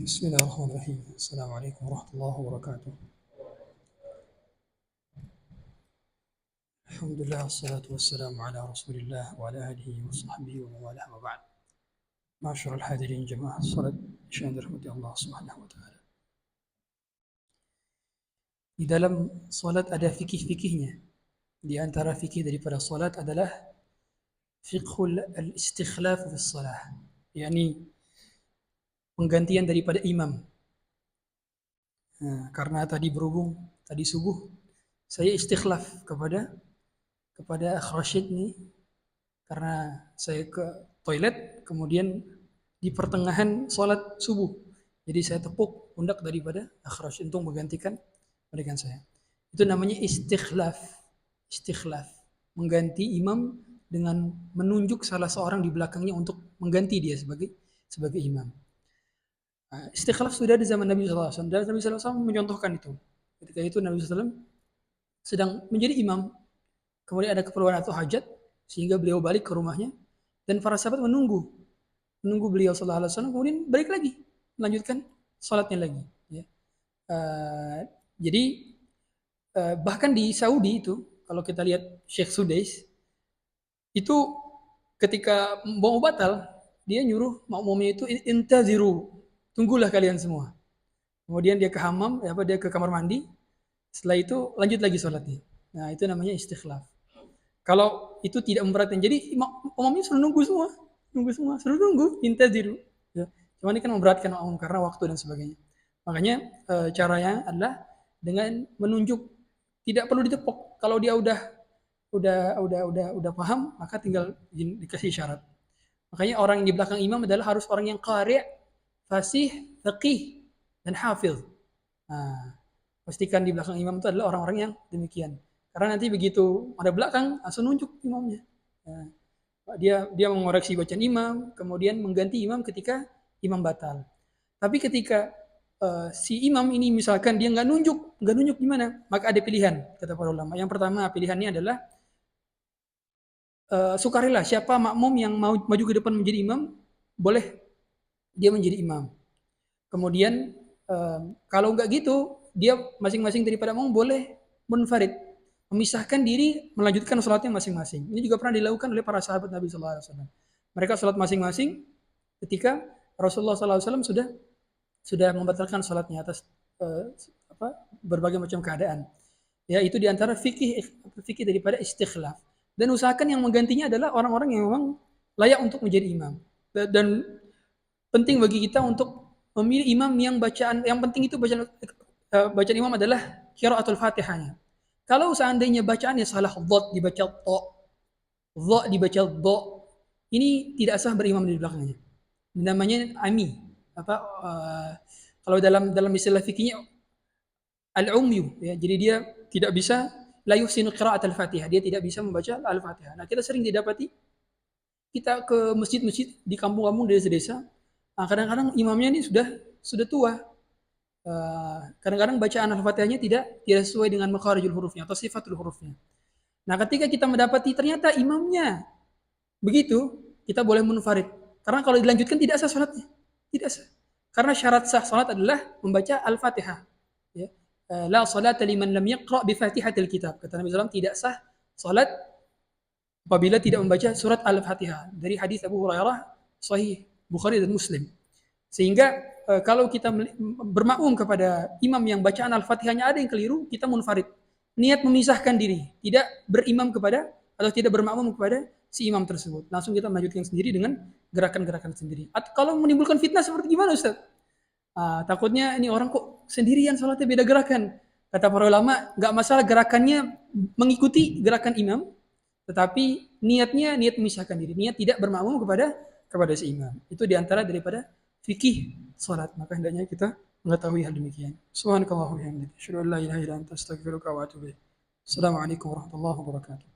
بسم الله الرحمن الرحيم. السلام عليكم ورحمة الله وبركاته. الحمد لله والصلاة والسلام على رسول الله وعلى آله وصحبه ومن والاه وبعد. معاشر الحاضرين جماعة الصلاة إن dirahmati Allah Subhanahu wa taala. Di dalam salat ada fikih-fikihnya. Di antara fikih daripada salat adalah fiqhul al-istikhlaf fi salah. yakni penggantian daripada imam. Karena tadi berhubung tadi subuh saya istikhlaf kepada Akh Rashid nih, karena saya ke toilet kemudian di pertengahan sholat subuh, jadi saya tepuk pundak daripada Akh Rashid untuk menggantikan saya. Itu namanya istikhlaf. Mengganti imam dengan menunjuk salah seorang di belakangnya untuk mengganti dia sebagai imam. Istikhlaf sudah di zaman Nabi SAW, dan Nabi SAW mencontohkan itu. Ketika itu Nabi SAW sedang menjadi imam, kemudian ada keperluan atau hajat sehingga beliau balik ke rumahnya, dan para sahabat menunggu beliau sallallahu alaihi wasallam, kemudian balik lagi melanjutkan salatnya lagi, ya. Jadi bahkan di Saudi itu kalau kita lihat Syekh Sudais itu ketika mau batal dia nyuruh makmumnya itu intaziru, tunggulah kalian semua. Kemudian dia ke hammam, dia ke kamar mandi, setelah itu lanjut lagi salatnya. Nah, itu namanya istikhlaf. Kalau itu tidak memberatkan, jadi imamnya suruh nunggu semua, suruh nunggu, intaziru. Ya. Cuma ini kan memberatkan makmum karena waktu dan sebagainya. Makanya caranya adalah dengan menunjuk, tidak perlu ditepuk. Kalau dia udah paham, maka tinggal dikasih syarat. Makanya orang yang di belakang imam adalah harus orang yang qari', fasih, faqih, dan hafidh. Nah, pastikan di belakang imam itu adalah orang-orang yang demikian. Karena nanti begitu ada belakang, langsung nunjuk imamnya. Nah, dia mengoreksi bacaan imam, kemudian mengganti imam ketika imam batal. Tapi ketika si imam ini misalkan dia nggak nunjuk gimana? Maka ada pilihan, kata para ulama. Yang pertama pilihannya adalah sukarela, siapa makmum yang mau maju ke depan menjadi imam, boleh dia menjadi imam. Kemudian kalau nggak gitu, dia masing-masing daripada makmum boleh munfarid, memisahkan diri, melanjutkan sholatnya masing-masing. Ini juga pernah dilakukan oleh para sahabat Nabi Sallallahu Alaihi Wasallam. Mereka sholat masing-masing ketika Rasulullah Sallallahu Alaihi Wasallam sudah membatalkan sholatnya atas berbagai macam keadaan. Ya, itu diantara fikih daripada istikhlaf. Dan usahakan yang menggantinya adalah orang-orang yang memang layak untuk menjadi imam. Dan penting bagi kita untuk memilih imam yang penting itu bacaan imam adalah qiraatul Fatihahnya. Kalau seandainya bacaannya salah, dhad dibaca to, dha dibaca do, ini tidak sah berimam di belakangnya. Namanya ami. Kalau dalam istilah fikihnya al-umyu, ya. Jadi dia tidak bisa la yuhsinu qiraat al-Fatihah, dia tidak bisa membaca al-Fatihah. Nah, kita sering didapati kita ke masjid-masjid di kampung-kampung, desa-desa. Nah, kadang-kadang imamnya ini sudah tua. Kadang-kadang bacaan al-Fatihahnya tidak sesuai dengan makharijul hurufnya atau sifatul hurufnya. Nah, ketika kita mendapati ternyata imamnya begitu, kita boleh munfarid. Karena kalau dilanjutkan tidak sah salatnya. Tidak sah. Karena syarat sah salat adalah membaca al-Fatihah. Ya. La salata liman lam yaqra bi Fatihatil kitab. Kata Nabi SAW, tidak sah salat apabila tidak membaca surat Al-Fatihah. Dari hadis Abu Hurairah, sahih Bukhari dan Muslim. Sehingga kalau kita bermakmum kepada imam yang bacaan Al-Fatihahnya ada yang keliru, kita munfarid. Niat memisahkan diri, tidak berimam kepada atau tidak bermakmum kepada si imam tersebut. Langsung kita melanjutkan sendiri dengan gerakan-gerakan sendiri. Atau kalau menimbulkan fitnah seperti gimana, Ustaz? Takutnya ini orang kok sendirian salatnya beda gerakan. Kata para ulama, nggak masalah gerakannya mengikuti gerakan imam, tetapi niatnya niat memisahkan diri, niat tidak bermakmum kepada si imam. Itu diantara daripada fikih salat. Maka hendaknya kita mengetahui hal demikian. Subhanakallahumma wa bihamdika, asyhadu an la ilaha illa anta, astaghfiruka wa atubu ilaik. Assalamualaikum warahmatullahi wabarakatuh.